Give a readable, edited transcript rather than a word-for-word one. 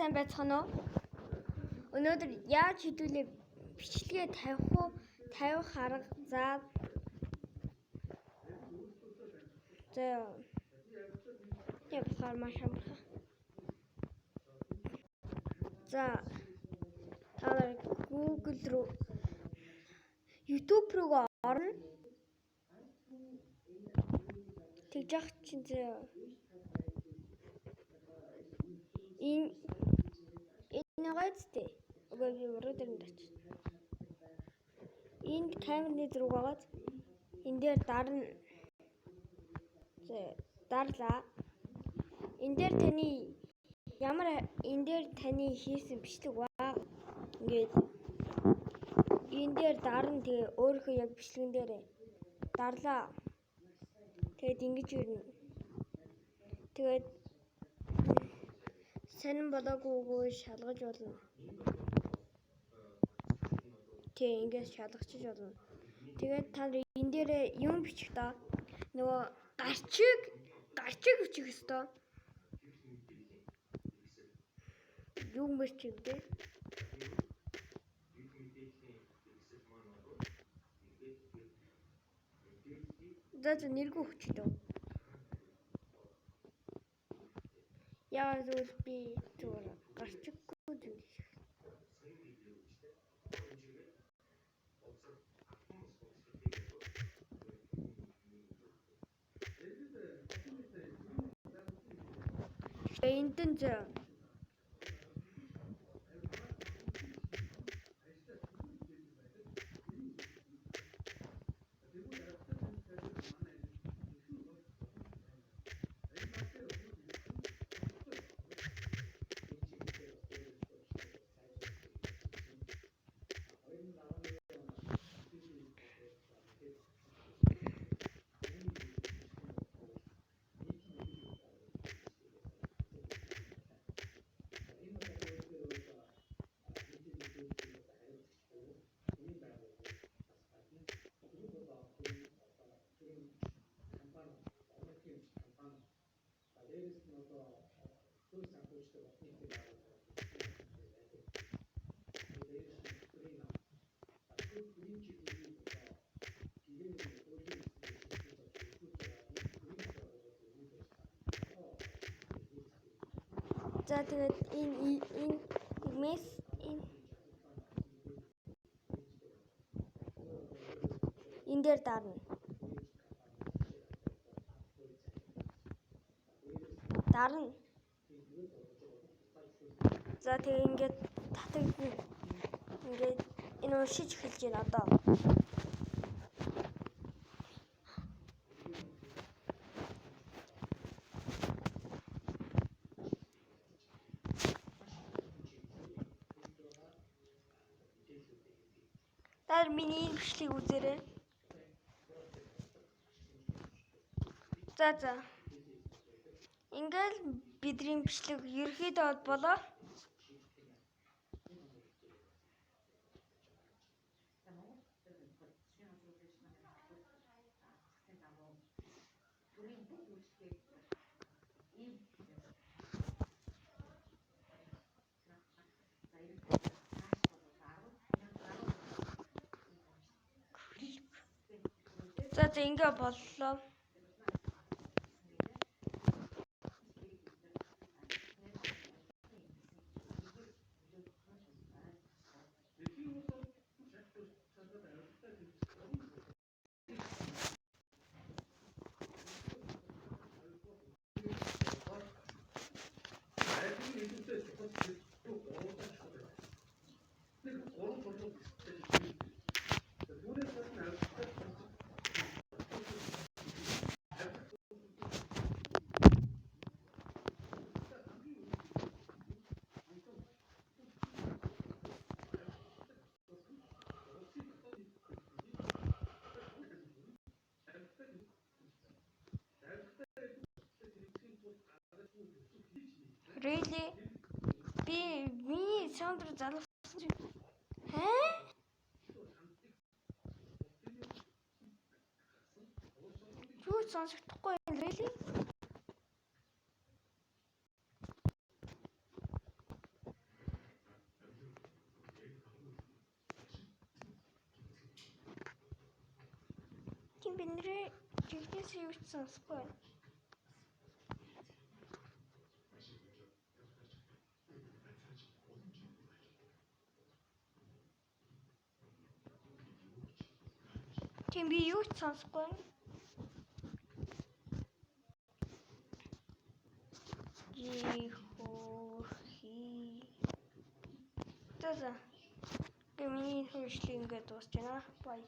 сайн байцгаана уу? Өнөөдөр яаж хэдүүлээ бичлэгээ тавих арга за явахаар маш амархан. За та нар Google руу YouTube руу орно. Тэгж яах чинь энэ гайдтэй. Үгүй би өрөөдөр нь очив. Энд камерны зураг байгаад энэ дээр дарна. Дарлаа. Энэ дээр таны хийсэн бичлэг баг. Ингээд энэ дээр дарна тэгээ өөрийнхөө яг бичлэгэн дээр дарлаа. Тэгээд ингэж ирнэ. Тэгээд сонин болоогүй шалгаж болно. Тэг ингэж шалгачих болно. Тэгээд та нар энэ дээр юм бичих та. Нөгөө гарчиг бичих ёстой. Юу бичих вэ? За нэргүй өчтөө. Яа зүйл би зүгээр гарчиггүй зүйл. Эндэн зөө. За тэгээд энэ дээр дарна. За тэгээд ингээд татагдана. Ингээд энэ уншиж эхэлж байна одоо. Миний бичлэг үзээрэй. За. Ингээл бидний бичлэг ерөөхдөө болоо. За ингээ боллоо. Really? Би саундр залгасан. Юу сонсохдохгүй юм really? бидний жигнэс юу ч сонсохгүй байна. Тийм би юу ч сонсохгүй байна. За. Гэмийн хуршлыг ингээд дуусч байна. Бай.